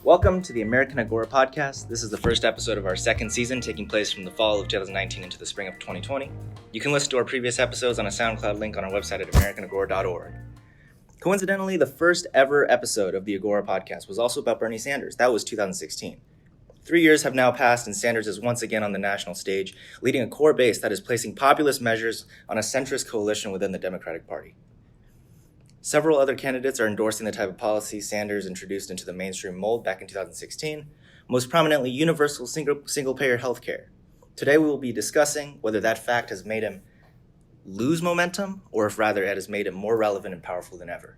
Welcome to the American Agora podcast. This is the first episode of our second season, taking place from the fall of 2019 into the spring of 2020. You can listen to our previous episodes on a SoundCloud link on our website at americanagora.org. Coincidentally, the first ever episode of the Agora podcast was also about Bernie Sanders. That was 2016. 3 years have now passed, and Sanders is once again on the national stage, leading a core base that is placing populist measures on a centrist coalition within the Democratic Party. Several other candidates are endorsing the type of policy Sanders introduced into the mainstream mold back in 2016, most prominently universal single-payer health care. Today we will be discussing whether that fact has made him lose momentum, or if rather it has made him more relevant and powerful than ever.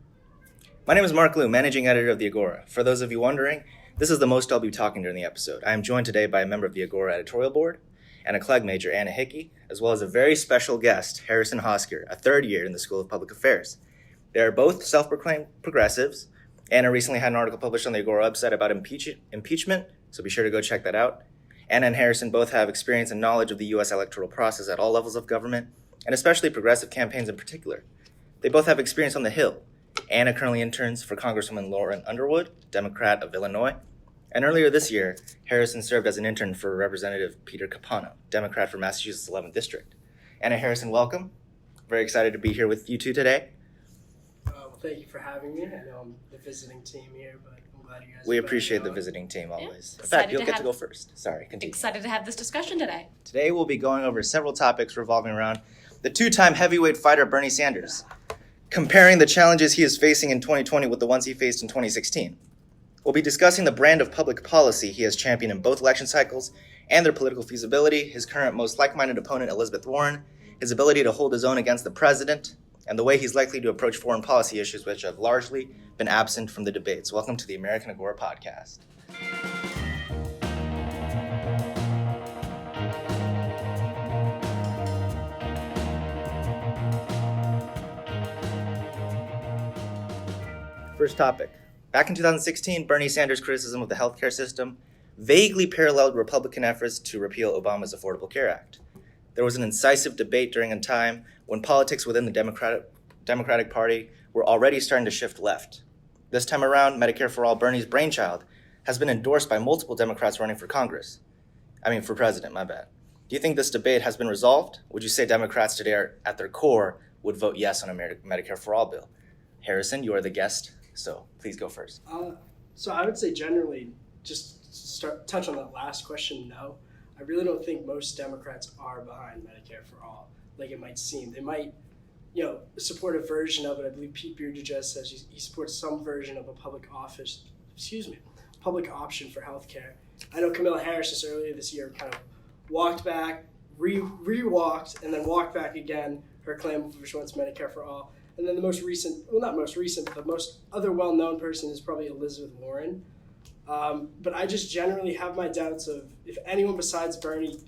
My name is MacLeod, managing editor of the Agora. For those of you wondering, this is the most I'll be talking during the episode. I am joined today by a member of the Agora editorial board and a CLEG major, Anna Hickey, as well as a very special guest, Harrison Hosker, a third year in the School of Public Affairs. They are both self-proclaimed progressives. Anna recently had an article published on the Agora website about impeachment, so be sure to go check that out. Anna and Harrison both have experience and knowledge of the U.S. electoral process at all levels of government, and especially progressive campaigns in particular. They both have experience on the Hill. Anna currently interns for Congresswoman Lauren Underwood, Democrat of Illinois, and earlier this year, Harrison served as an intern for Representative Peter Capano, Democrat for Massachusetts 11th District. Anna, Harrison, welcome. Very excited to be here with you two today. Thank you for having me. I know I'm the visiting team here, but I'm glad you guys. We appreciate the visiting team always. Yeah. In fact, you'll get to go first. Sorry, continue. Excited to have this discussion today. Today we'll be going over several topics revolving around the two-time heavyweight fighter Bernie Sanders, comparing the challenges he is facing in 2020 with the ones he faced in 2016. We'll be discussing the brand of public policy he has championed in both election cycles and their political feasibility, his current most like-minded opponent, Elizabeth Warren, his ability to hold his own against the president, and the way he's likely to approach foreign policy issues which have largely been absent from the debates. Welcome to the American Agora podcast. First topic. Back in 2016, Bernie Sanders' criticism of the healthcare system vaguely paralleled Republican efforts to repeal Obama's Affordable Care Act. There was an incisive debate during a time when politics within the Democratic Party were already starting to shift left. This time around, Medicare-for-All, Bernie's brainchild, has been endorsed by multiple Democrats running for for president, my bad. Do you think this debate has been resolved? Would you say Democrats today are, at their core, would vote yes on a Medicare-for-All bill? Harrison, you are the guest, so please go first. So I would say generally, touch on that last question, no. I really don't think most Democrats are behind Medicare for All, like it might seem. They might, support a version of it. I believe Pete Buttigieg says he supports some version of a public option for healthcare. I know Kamala Harris just earlier this year kind of walked back, re-walked, and then walked back again, her claim of which wants Medicare for All. And then the most recent, but the most other well-known person is probably Elizabeth Warren. But I just generally have my doubts of if anyone besides Bernie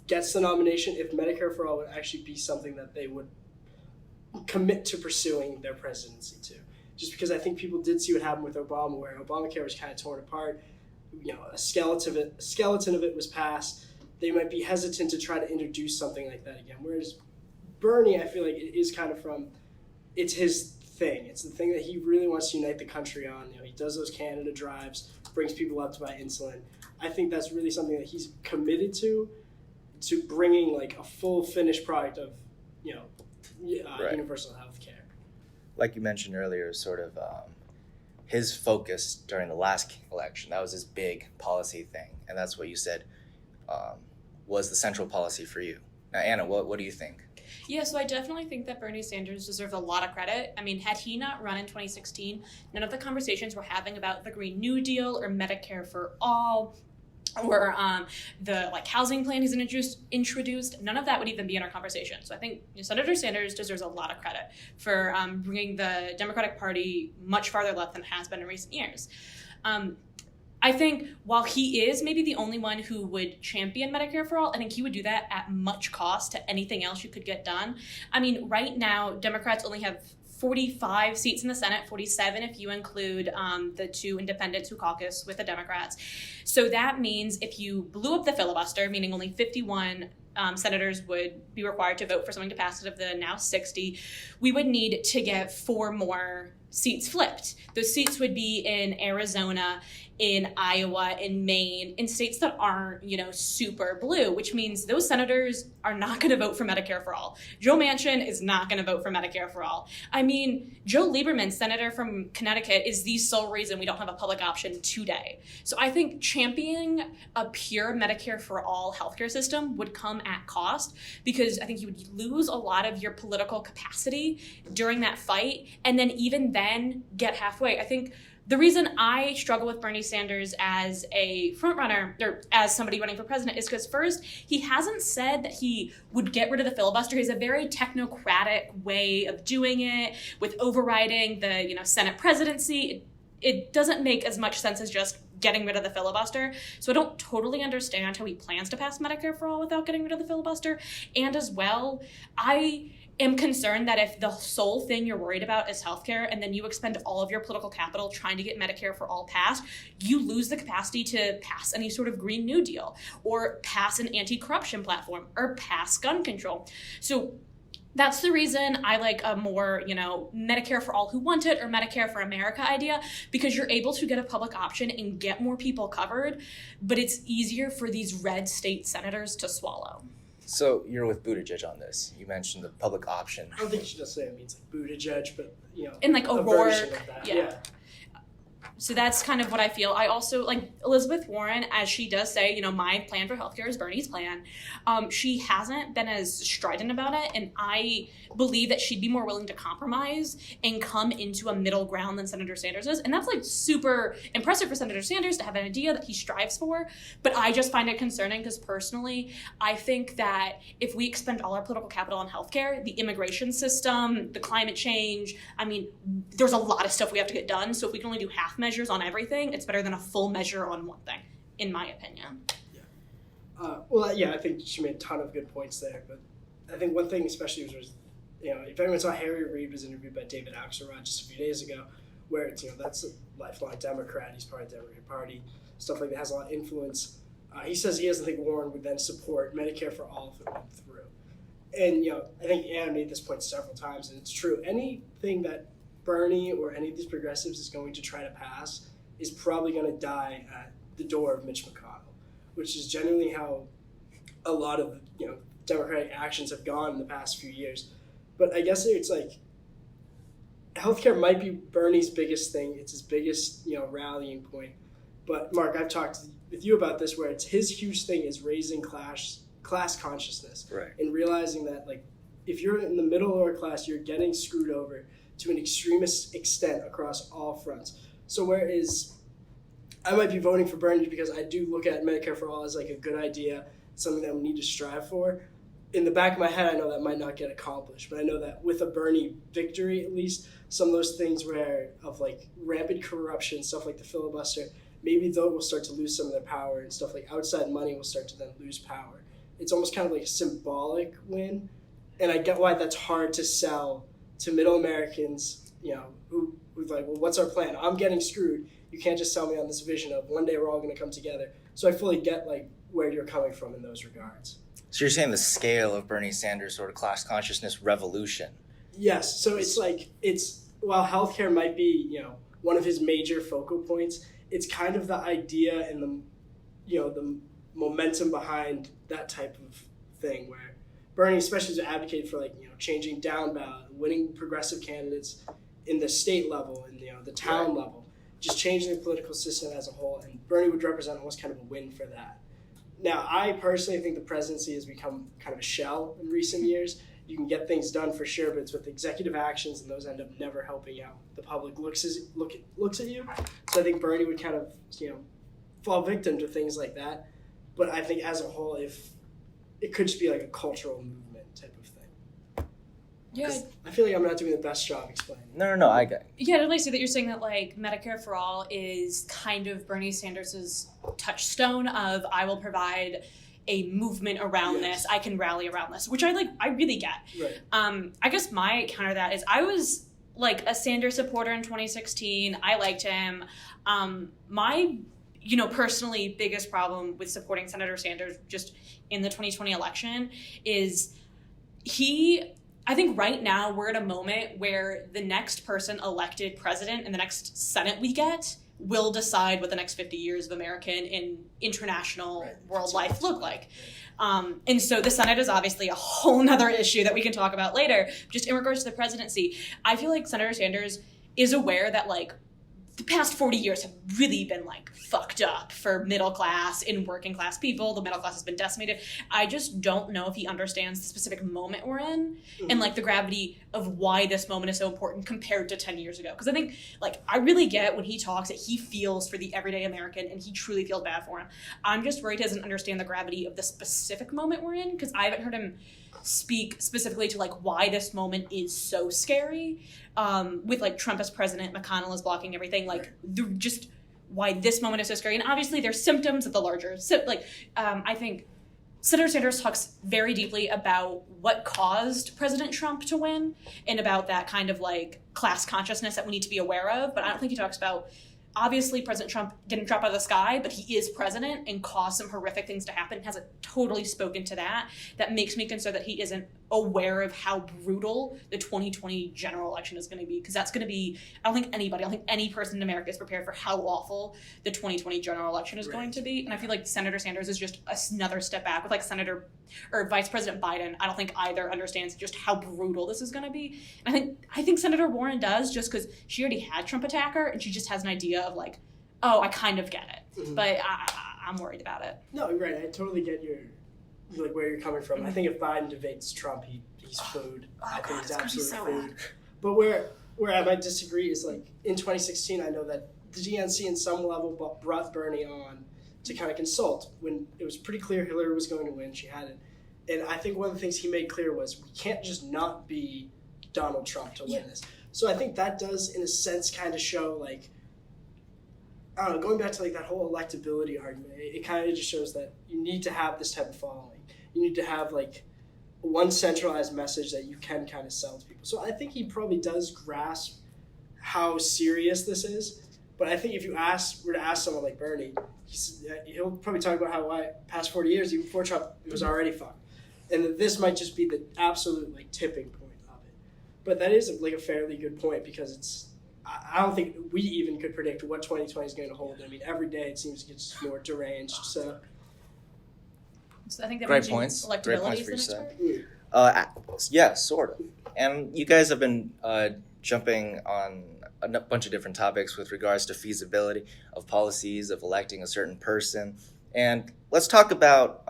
gets the nomination, if Medicare for All would actually be something that they would commit to pursuing their presidency to. Just because I think people did see what happened with Obama, where Obamacare was kind of torn apart. A skeleton of it was passed. They might be hesitant to try to introduce something like that again. Whereas Bernie, I feel like it is kind of it's his thing. It's the thing that he really wants to unite the country on. He does those Canada drives, brings people up to buy insulin. I think that's really something that he's committed to bringing like a full finished product of, Right. Universal health care. Like you mentioned earlier, sort of his focus during the last election, that was his big policy thing. And that's what you said was the central policy for you. Now, Anna, what do you think? Yeah, so I definitely think that Bernie Sanders deserves a lot of credit. I mean, had he not run in 2016, none of the conversations we're having about the Green New Deal or Medicare for All or the housing plan he's introduced, none of that would even be in our conversation. So I think Senator Sanders deserves a lot of credit for bringing the Democratic Party much farther left than it has been in recent years. I think while he is maybe the only one who would champion Medicare for All, I think he would do that at much cost to anything else you could get done. I mean, right now, Democrats only have 45 seats in the Senate, 47 if you include the two independents who caucus with the Democrats. So that means if you blew up the filibuster, meaning only 51 senators would be required to vote for something to pass out of the now 60, we would need to get 4 more seats flipped. Those seats would be in Arizona, in Iowa, in Maine, in states that aren't, super blue, which means those senators are not going to vote for Medicare for All. Joe Manchin is not going to vote for Medicare for All. I mean, Joe Lieberman, senator from Connecticut, is the sole reason we don't have a public option today. So I think championing a pure Medicare for All healthcare system would come at cost, because I think you would lose a lot of your political capacity during that fight, and then even then get halfway. I think the reason I struggle with Bernie Sanders as a frontrunner, or as somebody running for president, is because first, he hasn't said that he would get rid of the filibuster. He has a very technocratic way of doing it, with overriding the Senate presidency. It doesn't make as much sense as just getting rid of the filibuster. So I don't totally understand how he plans to pass Medicare for All without getting rid of the filibuster. And as well, I am concerned that if the sole thing you're worried about is healthcare, and then you expend all of your political capital trying to get Medicare for All passed, you lose the capacity to pass any sort of Green New Deal, or pass an anti-corruption platform, or pass gun control. So that's the reason I like a more, Medicare for All who want it, or Medicare for America idea, because you're able to get a public option and get more people covered, but it's easier for these red state senators to swallow. So you're with Buttigieg on this. You mentioned the public option. I don't think you should just say it means like Buttigieg, but and like a O'Rourke, version of that. Yeah. So that's kind of what I feel. I also like Elizabeth Warren, as she does say, my plan for healthcare is Bernie's plan. She hasn't been as strident about it, and I believe that she'd be more willing to compromise and come into a middle ground than Senator Sanders is. And that's like super impressive for Senator Sanders to have an idea that he strives for. But I just find it concerning, because personally, I think that if we expend all our political capital on healthcare, the immigration system, the climate change, there's a lot of stuff we have to get done. So if we can only do half measures on everything, it's better than a full measure on one thing, in my opinion. I think she made a ton of good points there, but I think one thing especially was if anyone saw, Harry Reid was interviewed by David Axelrod just a few days ago, where it's, that's a lifelong Democrat, he's part of the Democratic Party, stuff like that, has a lot of influence. He says he doesn't think Warren would then support Medicare for All if it went through. And, I think Anna made this point several times, and it's true. Anything that Bernie or any of these progressives is going to try to pass is probably going to die at the door of Mitch McConnell, which is generally how a lot of, Democratic actions have gone in the past few years. But I guess it's like healthcare might be Bernie's biggest thing. It's his biggest, rallying point. But Mark, I've talked with you about this, where it's his huge thing is raising class consciousness, right? And realizing that, like, if you're in the middle lower class, you're getting screwed over to an extremist extent across all fronts. So whereas I might be voting for Bernie because I do look at Medicare for All as like a good idea, something that we need to strive for, in the back of my head, I know that might not get accomplished, but I know that with a Bernie victory, at least, some of those things of like rampant corruption, stuff like the filibuster, maybe those will start to lose some of their power, and stuff like outside money will start to then lose power. It's almost kind of like a symbolic win, and I get why that's hard to sell to middle Americans, who's like, well, what's our plan? I'm getting screwed. You can't just sell me on this vision of one day we're all going to come together. So I fully get like where you're coming from in those regards. So you're saying the scale of Bernie Sanders' sort of class consciousness revolution. Yes. So it's like, while healthcare might be, one of his major focal points, it's kind of the idea and the momentum behind that type of thing, where Bernie especially has advocated for changing down ballot, winning progressive candidates in the state level and the town level, just changing the political system as a whole. And Bernie would represent almost kind of a win for that. Now, I personally think the presidency has become kind of a shell in recent years. You can get things done for sure, but it's with executive actions, and those end up never helping out. The public looks at you. So I think Bernie would kind of, fall victim to things like that. But I think as a whole, if it could just be like a cultural movement type of thing. Yeah. I feel like I'm not doing the best job explaining. No, I get it. Yeah, I'd really say that you're saying that like Medicare for All is kind of Bernie Sanders' touchstone of, I will provide a movement around this, I can rally around this, which I really get. Right. I guess my counter to that is I was like a Sanders supporter in 2016. I liked him. My personally biggest problem with supporting Senator Sanders just in the 2020 election is he I think right now we're at a moment where the next person elected president and the next Senate we get will decide what the next 50 years of American and international world life look like. And so the Senate is obviously a whole nother issue that we can talk about later. Just in regards to the presidency, I feel like Senator Sanders is aware that like the past 40 years have really been like fucked up for middle class and working class people. The middle class has been decimated. I just don't know if he understands the specific moment we're in and like the gravity of why this moment is so important compared to 10 years ago. Because I think like I really get when he talks that he feels for the everyday American and he truly feels bad for him. I'm just worried he doesn't understand the gravity of the specific moment we're in because I haven't heard him speak specifically to like why this moment is so scary with like Trump as president, McConnell is blocking everything, like just why this moment is so scary. And obviously there's symptoms of the larger I think Senator Sanders talks very deeply about what caused President Trump to win and about that kind of like class consciousness that we need to be aware of, but I don't think he talks about obviously President Trump didn't drop out of the sky, but he is president and caused some horrific things to happen. Hasn't totally spoken to that. That makes me concerned that he isn't aware of how brutal the 2020 general election is going to be. Because that's going to be, I don't think any person in America is prepared for how awful the 2020 general election is going to be. And I feel like Senator Sanders is just another step back with like Senator or Vice President Biden. I don't think either understands just how brutal this is going to be. And I think Senator Warren does, just because she already had Trump attack her and she just has an idea of like, oh, I kind of get it, but I'm worried about it. No, right. I totally get like where you're coming from. I think if Biden debates Trump, he's food. I think he's absolute food. But where I might disagree is like in 2016, I know that the DNC in some level brought Bernie on to kind of consult when it was pretty clear Hillary was going to win. She had it. And I think one of the things he made clear was we can't just not be Donald Trump to win this. So I think that does, in a sense, kind of show like, I don't know, going back to like that whole electability argument, it kind of just shows that you need to have this type of following. You need to have like one centralized message that you can kind of sell to people. So I think he probably does grasp how serious this is. But I think if you were to ask someone like Bernie, he'll probably talk about how past 40 years, even before Trump, it was already fucked. And that this might just be the absolute like tipping point of it. But that is like a fairly good point because I don't think we even could predict what 2020 is going to hold. I mean, every day it seems to get more deranged. So I think that great points. Electability great points is for the next you. Yeah, sort of. And you guys have been jumping on a bunch of different topics with regards to feasibility of policies, of electing a certain person. And let's talk about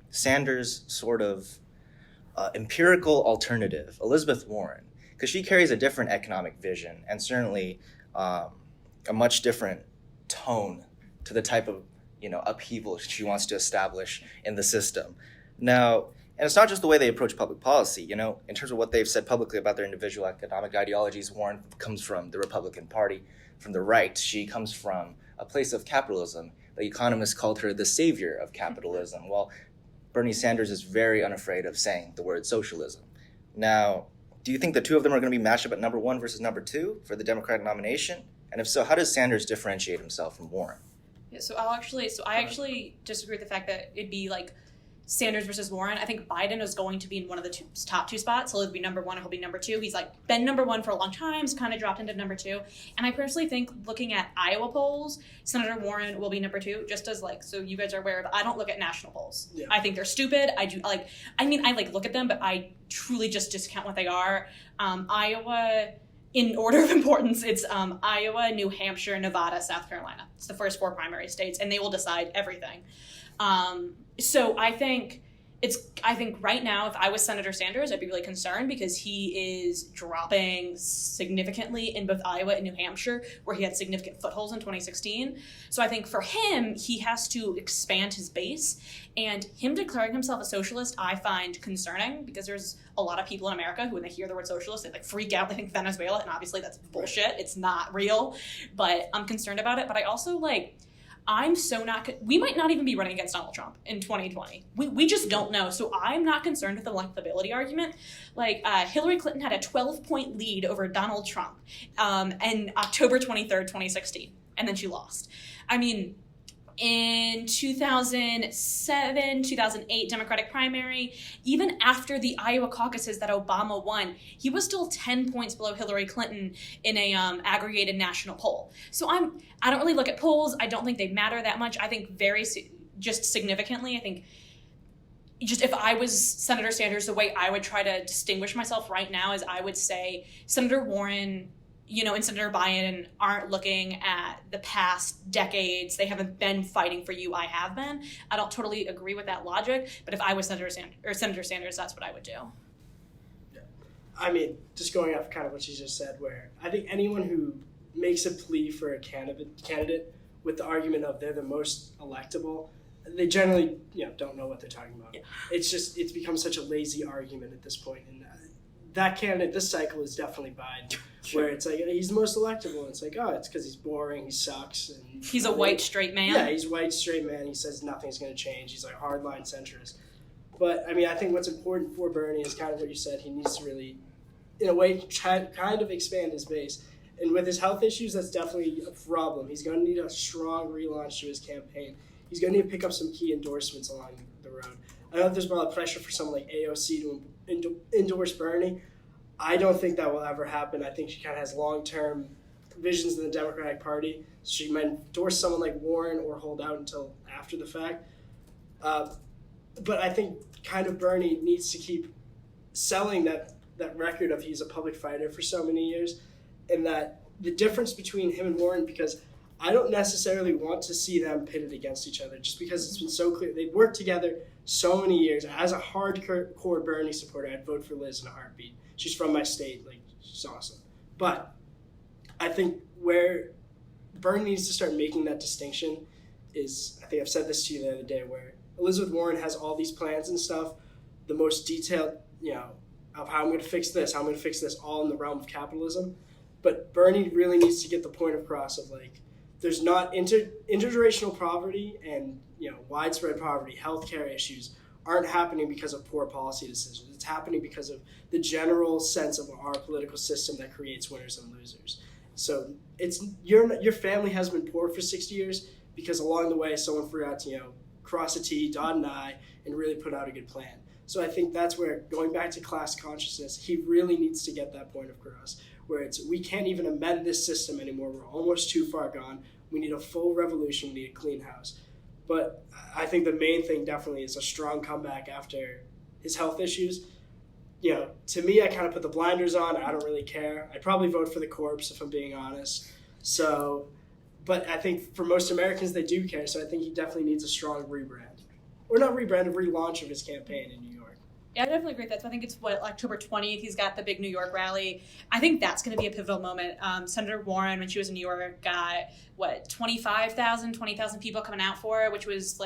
Sanders' sort of empirical alternative, Elizabeth Warren, because she carries a different economic vision and certainly a much different tone to the type of upheaval she wants to establish in the system. Now, and it's not just the way they approach public policy. In terms of what they've said publicly about their individual economic ideologies, Warren comes from the Republican Party, from the right. She comes from a place of capitalism. The economists called her the savior of capitalism. Well, Bernie Sanders is very unafraid of saying the word socialism. Now, do you think the two of them are going to be matched up at number one versus number two for the Democratic nomination? And if so, how does Sanders differentiate himself from Warren? Yeah, I actually disagree with the fact that it'd be like Sanders versus Warren. I think Biden is going to be in one of the top two spots. He'll be number one or he'll be number two. He's like been number one for a long time. He's kind of dropped into number two. And I personally think looking at Iowa polls, Senator Warren will be number two, just as like, so you guys are aware of, I don't look at national polls. Yeah. I think they're stupid. I look at them, but I truly just discount what they are. Iowa, in order of importance, it's Iowa, New Hampshire, Nevada, South Carolina. It's the first four primary states, and they will decide everything. So I think right now, if I was Senator Sanders, I'd be really concerned because he is dropping significantly in both Iowa and New Hampshire, where he had significant footholds in 2016. So I think for him, he has to expand his base, and him declaring himself a socialist, I find concerning because there's a lot of people in America who, when they hear the word socialist, they like freak out. They think Venezuela, and obviously that's bullshit. It's not real, but I'm concerned about it. But I also we might not even be running against Donald Trump in 2020. We just don't know. So I'm not concerned with the electability argument. Hillary Clinton had a 12-point lead over Donald Trump in October 23rd, 2016, and then she lost. I mean, in 2007, 2008 Democratic primary, even after the Iowa caucuses that Obama won, he was still 10 points below Hillary Clinton in a aggregated national poll. So I don't really look at polls. I don't think they matter that much. I think just significantly, I think just if I was Senator Sanders, the way I would try to distinguish myself right now is I would say Senator Warren, and Senator Biden aren't looking at the past decades. They haven't been fighting for you. I have been. I don't totally agree with that logic, but if I was Senator Sanders, that's what I would do. Yeah. I mean, just going off kind of what you just said, where I think anyone who makes a plea for a candidate with the argument of they're the most electable, they generally don't know what they're talking about. Yeah. It's become such a lazy argument at this point, and that candidate this cycle is definitely Biden, where it's like he's the most electable, and it's like, oh, it's because he's boring, he sucks, and he's a white straight man. Yeah, he's a white straight man. He says nothing's going to change. He's like hardline centrist. But I mean, I think what's important for Bernie is kind of what you said. He needs to really, in a way, kind of expand his base. And with his health issues, that's definitely a problem. He's going to need a strong relaunch to his campaign. He's going to need to pick up some key endorsements along the road. I know there's a lot of pressure for someone like AOC to endorse Bernie. I don't think that will ever happen. I think she kind of has long-term visions in the Democratic Party. She might endorse someone like Warren or hold out until after the fact. But I think kind of Bernie needs to keep selling that record of he's a public fighter for so many years, and that the difference between him and Warren, because I don't necessarily want to see them pitted against each other just because it's been so clear. They've worked together so many years. As a hardcore Bernie supporter, I'd vote for Liz in a heartbeat. She's from my state. She's awesome. But I think where Bernie needs to start making that distinction is, I think I've said this to you the other day, where Elizabeth Warren has all these plans and stuff, the most detailed, of how I'm going to fix this, all in the realm of capitalism. But Bernie really needs to get the point across of there's not intergenerational poverty and widespread poverty, healthcare issues aren't happening because of poor policy decisions. It's happening because of the general sense of our political system that creates winners and losers. So it's your family has been poor for 60 years because along the way someone forgot to cross a T, dot an I, and really put out a good plan. So I think that's where, going back to class consciousness, he really needs to get that point across, where we can't even amend this system anymore. We're almost too far gone. We need a full revolution. We need a clean house. But I think the main thing definitely is a strong comeback after his health issues. To me, I kind of put the blinders on. I don't really care. I'd probably vote for the corpse if I'm being honest. So, but I think for most Americans, they do care. So I think he definitely needs a strong rebrand. Or not rebrand, a relaunch of his campaign in New York. Yeah, I definitely agree with that. So I think it's October 20th. He's got the big New York rally. I think that's going to be a pivotal moment. Senator Warren, when she was in New York, got 20,000 people coming out for it, which was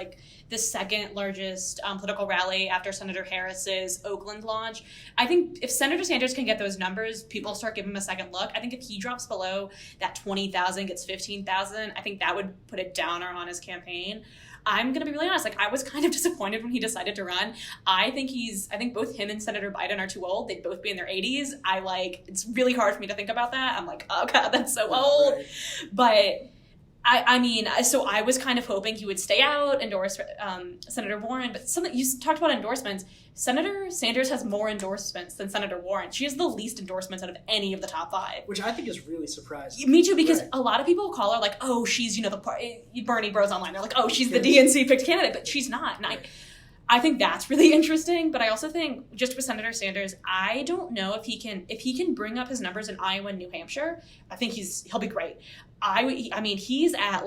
the second largest political rally after Senator Harris's Oakland launch. I think if Senator Sanders can get those numbers, people start giving him a second look. I think if he drops below that 20,000, gets 15,000, I think that would put a downer on his campaign. I'm going to be really honest. I was kind of disappointed when he decided to run. I think both him and Senator Biden are too old. They'd both be in their 80s. it's really hard for me to think about that. I'm like, oh God, that's so old. Right. But so I was kind of hoping he would stay out, endorse Senator Warren. But you talked about endorsements. Senator Sanders has more endorsements than Senator Warren. She has the least endorsements out of any of the top 5. Which I think is really surprising. Me too, because a lot of people call her oh, she's, the Bernie bros online. They're like, oh, she's the DNC picked candidate, but she's not. And I think that's really interesting. But I also think, just with Senator Sanders, I don't know if he can bring up his numbers in Iowa and New Hampshire. I think he'll be great. He's at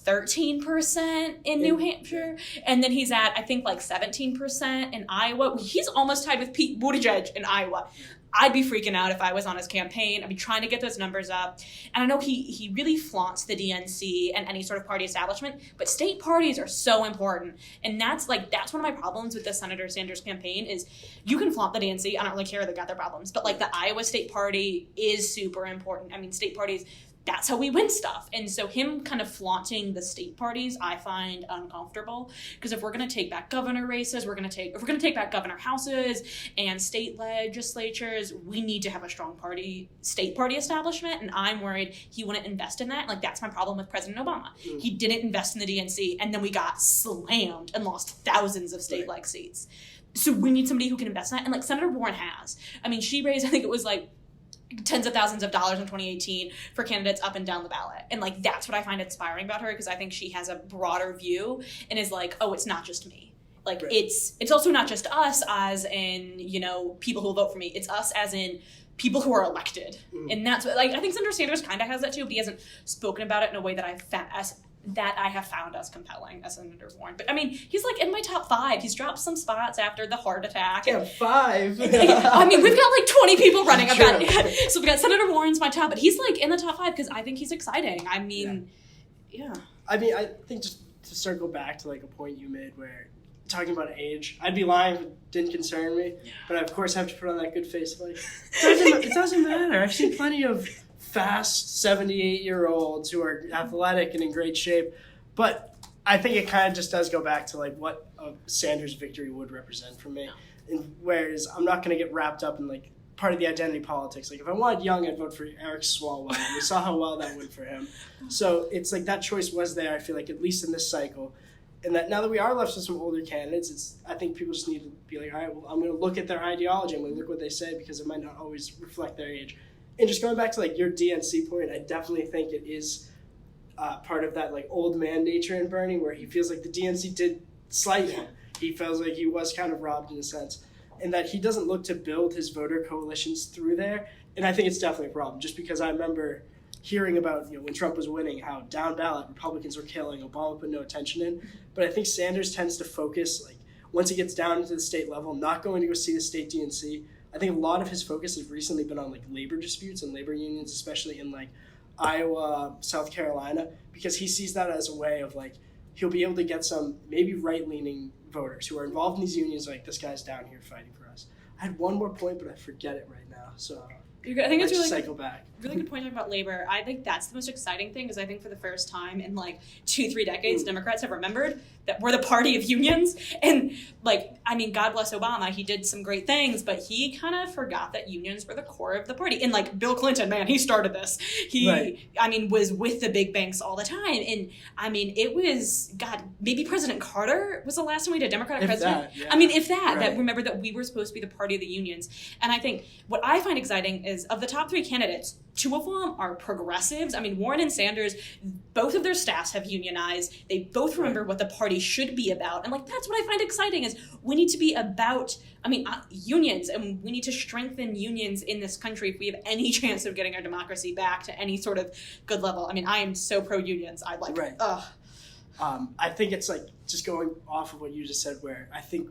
13% in New Hampshire, and then he's at, I think, 17% in Iowa. He's almost tied with Pete Buttigieg in Iowa. I'd be freaking out if I was on his campaign. I'd be trying to get those numbers up. And I know he really flaunts the DNC and any sort of party establishment, but state parties are so important. And that's one of my problems with the Senator Sanders campaign is you can flaunt the DNC. I don't really care. They've got their problems. But the Iowa state party is super important. State parties that's how we win stuff. And so him kind of flaunting the state parties, I find uncomfortable, because if we're going to take back governor races, if we're going to take back governor houses and state legislatures, we need to have a strong state party establishment. And I'm worried he wouldn't invest in that. Like, that's my problem with President Obama. He didn't invest in the DNC, and then we got slammed and lost thousands of state leg seats. So we need somebody who can invest in that. And like Senator Warren has. I mean, she raised, I think it was like tens of thousands of dollars in 2018 for candidates up and down the ballot. And like, that's what I find inspiring about her, because I think she has a broader view and is like, oh, it's not just me. Like, it's also not just us as in, you know, people who will vote for me. It's us as in people who are elected. And that's what, like, I think Senator Sanders kind of has that too, but he hasn't spoken about it in a way that I have found as compelling as Senator Warren. But I mean, he's like in my top 5. He's dropped some spots after the heart attack. Yeah, 5. I mean, we've got like 20 people running about it. So we've got Senator Warren's my top, but he's like in the top 5 because I think he's exciting. I mean, yeah. I mean, I think just to circle back to like a point you made where talking about age, I'd be lying if it didn't concern me, but I of course have to put on that good face. Like, it doesn't matter. I've seen plenty of fast 78-year-olds who are athletic and in great shape, but I think it kind of just does go back to like what a Sanders victory would represent for me. And whereas I'm not going to get wrapped up in like part of the identity politics. Like, if I wanted young, I'd vote for Eric Swalwell. And we saw how well that went for him. So it's like that choice was there, I feel like, at least in this cycle. And that now that we are left with some older candidates, I think people just need to be like, all right, well, I'm going to look at their ideology. I'm going to look what they say, because it might not always reflect their age. And just going back to like your DNC point, I definitely think it is part of that like old man nature in Bernie, where he feels like the DNC did slight him. He feels like he was kind of robbed in a sense, and that he doesn't look to build his voter coalitions through there. And I think it's definitely a problem, just because I remember hearing about, when Trump was winning, how down ballot Republicans were killing, Obama put no attention in. But I think Sanders tends to focus, like, once he gets down into the state level, not going to go see the state DNC. I think a lot of his focus has recently been on like labor disputes and labor unions, especially in like Iowa, South Carolina, because he sees that as a way of like, he'll be able to get some maybe right-leaning voters who are involved in these unions, like, this guy's down here fighting for us. I had one more point, but I forget it right now. So I think it's really cycle back. Really good point about labor. I think that's the most exciting thing, because I think for the first time in like 2-3 decades, Democrats have remembered that we're the party of unions. And like, I mean, God bless Obama, he did some great things, but he kind of forgot that unions were the core of the party. And like Bill Clinton, man, he started this. He, I mean, was with the big banks all the time. And I mean, it was, God, maybe President Carter was the last time we had a Democratic president. I mean, if that, that remember that we were supposed to be the party of the unions. And I think what I find exciting is, of the top 3 candidates, 2 of them are progressives. I mean, Warren and Sanders, both of their staffs have unionized. They both remember what the party should be about. And like, that's what I find exciting, is we need to be about, unions, and we need to strengthen unions in this country if we have any chance of getting our democracy back to any sort of good level. I mean, I am so pro-unions. I like, I think it's like, just going off of what you just said, where I think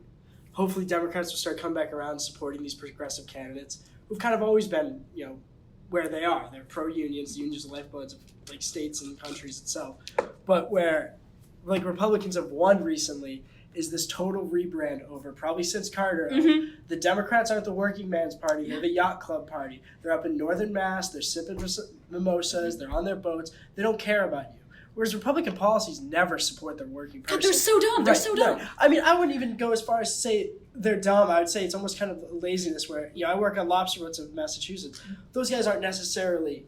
hopefully Democrats will start coming back around supporting these progressive candidates who've kind of always been, where they are. They're pro-unions. Unions are the lifebloods of like states and countries itself. But where like Republicans have won recently is this total rebrand over, probably since Carter. The Democrats aren't the working man's party. They're the yacht club party. They're up in northern Mass. They're sipping mimosas. They're on their boats. They don't care about you. Whereas Republican policies never support their working person. They're so dumb. They're so dumb. I mean, I wouldn't even go as far as to say they're dumb. I would say it's almost kind of laziness, where, I work on lobster boats in Massachusetts. Those guys aren't necessarily,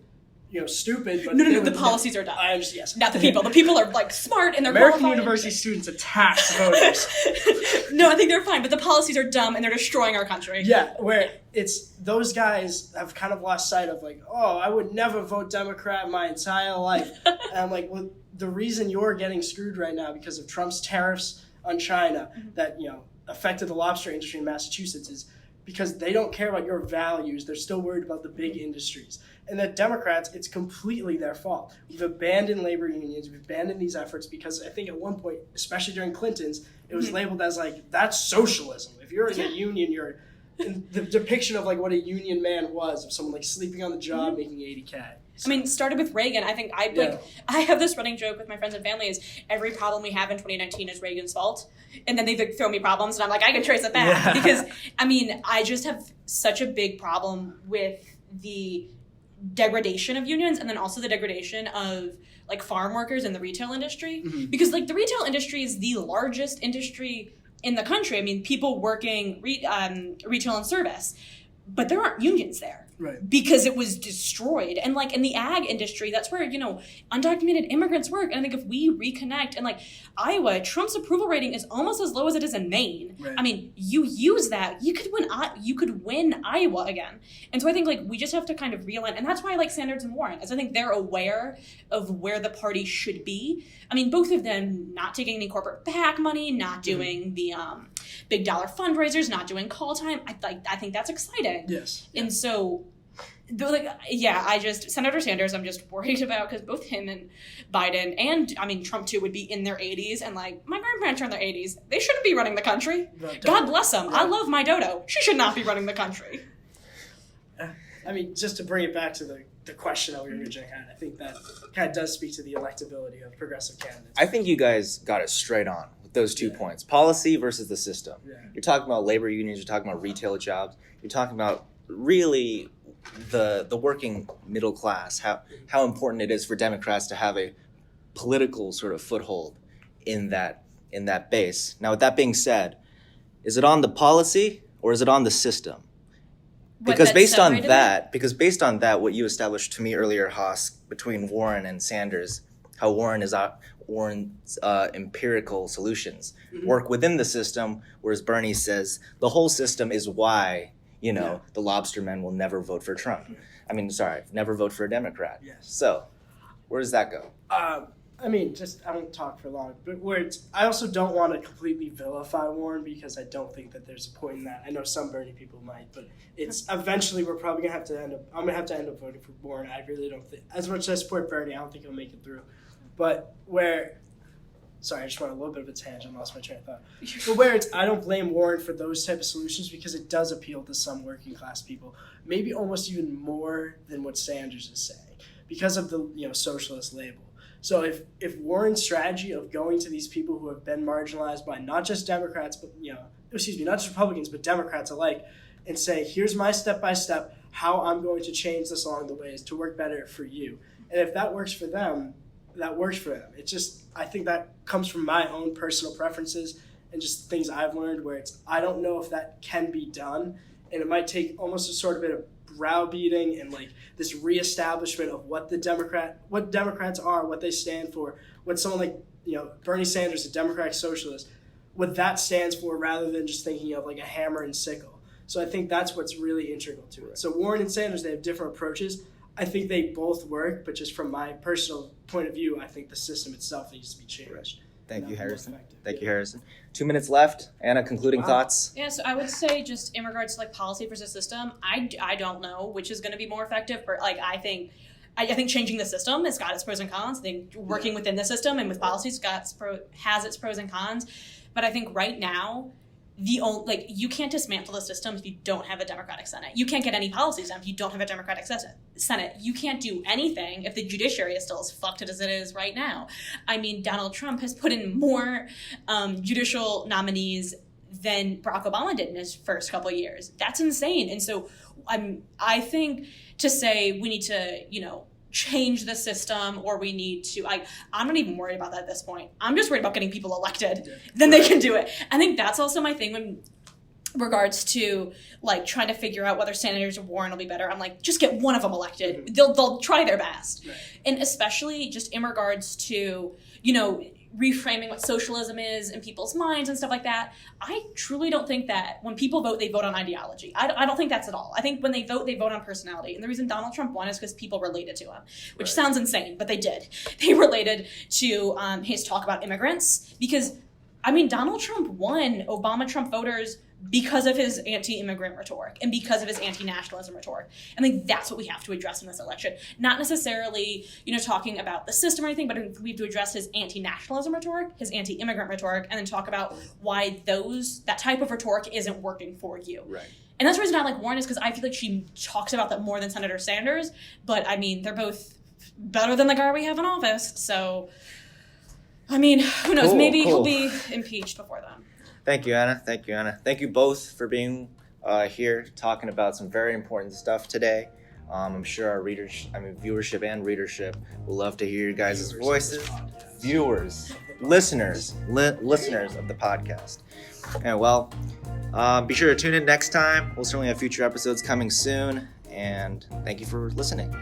stupid. But no, the policies are dumb. I understand, yes. Not the people. The people are like smart and they're American qualified. university students attack voters. No, I think they're fine, but the policies are dumb and they're destroying our country. Yeah, where it's, those guys have kind of lost sight of like, I would never vote Democrat my entire life. And I'm like, well, the reason you're getting screwed right now because of Trump's tariffs on China that, affected the lobster industry in Massachusetts is because they don't care about your values. They're still worried about the big industries. And the Democrats, it's completely their fault. We've abandoned labor unions. We've abandoned these efforts because I think at one point, especially during Clinton's, it was labeled as like, that's socialism. If you're in a union, you're in the depiction of like what a union man was, of someone like sleeping on the job, making $80K. I mean, started with Reagan. I think I have this running joke with my friends and family is every problem we have in 2019 is Reagan's fault. And then they throw me problems and I'm like, I can trace it back. Because, I mean, I just have such a big problem with the degradation of unions, and then also the degradation of like farm workers in the retail industry. Mm-hmm. Because like the retail industry is the largest industry in the country. I mean, people working retail and service, but there aren't unions there. Right. Because it was destroyed. And like in the ag industry, that's where, undocumented immigrants work. And I think if we reconnect, and like Iowa, Trump's approval rating is almost as low as it is in Maine. Right. I mean, you use that, you could win Iowa again. And so I think like we just have to kind of realign. And that's why I like Sanders and Warren, is I think they're aware of where the party should be. I mean, both of them not taking any corporate PAC money, not doing the big dollar fundraisers, not doing call time. I think that's exciting. Yes. And so, Senator Sanders, I'm just worried about, because both him and Biden, and I mean Trump too, would be in their 80s, and like my grandparents are in their 80s. They shouldn't be running the country. God bless them. I love my dodo. She should not be running the country. I mean, just to bring it back to the question that we originally had, I think that kind of does speak to the electability of progressive candidates. I think you guys got it straight on with those 2 points. Policy versus the system. Yeah. You're talking about labor unions, you're talking about retail jobs, you're talking about really the working middle class, how important it is for Democrats to have a political sort of foothold in that base. Now, with that being said, is it on the policy or is it on the system? Because based on that, what you established to me earlier, Haas, between Warren and Sanders, how Warren's empirical solutions work within the system, whereas Bernie says the whole system is why the lobstermen will never vote for Trump. I mean, never vote for a Democrat. Yes. So, where does that go? I mean, I won't talk for long, but I also don't want to completely vilify Warren, because I don't think that there's a point in that. I know some Bernie people might, but it's eventually I'm going to have to end up voting for Warren. I really don't think, as much as I support Bernie, I don't think he'll make it through. But sorry, I just went a little bit of a tangent, lost my train of thought. But I don't blame Warren for those type of solutions, because it does appeal to some working class people, maybe almost even more than what Sanders is saying, because of the socialist label. So if Warren's strategy of going to these people who have been marginalized by not just Democrats, but not just Republicans, but Democrats alike, and say, here's my step-by-step how I'm going to change this along the way is to work better for you. And if that works for them, that works for them. I think that comes from my own personal preferences and just things I've learned, where I don't know if that can be done, and it might take almost a sort of bit of browbeating and like this reestablishment of what Democrats are, what they stand for, what someone like Bernie Sanders, a Democratic socialist, what that stands for, rather than just thinking of like a hammer and sickle. So I think that's what's really integral to it. So Warren and Sanders, they have different approaches. I think they both work, but just from my personal point of view, I think the system itself needs to be changed. Right. Thank you, Harrison. Thank you, Harrison. 2 minutes left. Anna, concluding thoughts? Yeah, so I would say, just in regards to like policy versus system, I don't know which is going to be more effective, but like I think changing the system has got its pros and cons. I think working within the system and with policies has its pros and cons. But I think right now, you can't dismantle the system if you don't have a Democratic Senate. You can't get any policies done if you don't have a Democratic Senate. You can't do anything if the judiciary is still as fucked as it is right now. I mean, Donald Trump has put in more judicial nominees than Barack Obama did in his first couple of years. That's insane. And so I think to say we need to, change the system, or we need to, I'm not even worried about that at this point. I'm just worried about getting people elected. Then they can do it. I think that's also my thing when regards to like trying to figure out whether Sanders or Warren will be better. I'm like, just get one of them elected. Mm-hmm. They'll try their best. Right. And especially just in regards to, reframing what socialism is in people's minds and stuff like that. I truly don't think that when people vote, they vote on ideology. I don't think that's at all. I think when they vote on personality. And the reason Donald Trump won is because people related to him, which sounds insane, but they did. They related to his talk about immigrants, because, Donald Trump won Obama-Trump voters because of his anti-immigrant rhetoric and because of his anti-nationalism rhetoric. I think that's what we have to address in this election. Not necessarily, talking about the system or anything, but we have to address his anti-nationalism rhetoric, his anti-immigrant rhetoric, and then talk about why that type of rhetoric isn't working for you. Right. And that's the reason I like Warren, is because I feel like she talks about that more than Senator Sanders. But, they're both better than the guy we have in office. So, who knows? Cool, Maybe he'll be impeached before then. Thank you, Anna. Thank you both for being here talking about some very important stuff today. I'm sure our viewership and readership will love to hear your guys' voices. Viewers Listeners of the podcast. And well, be sure to tune in next time. We'll certainly have future episodes coming soon. And thank you for listening.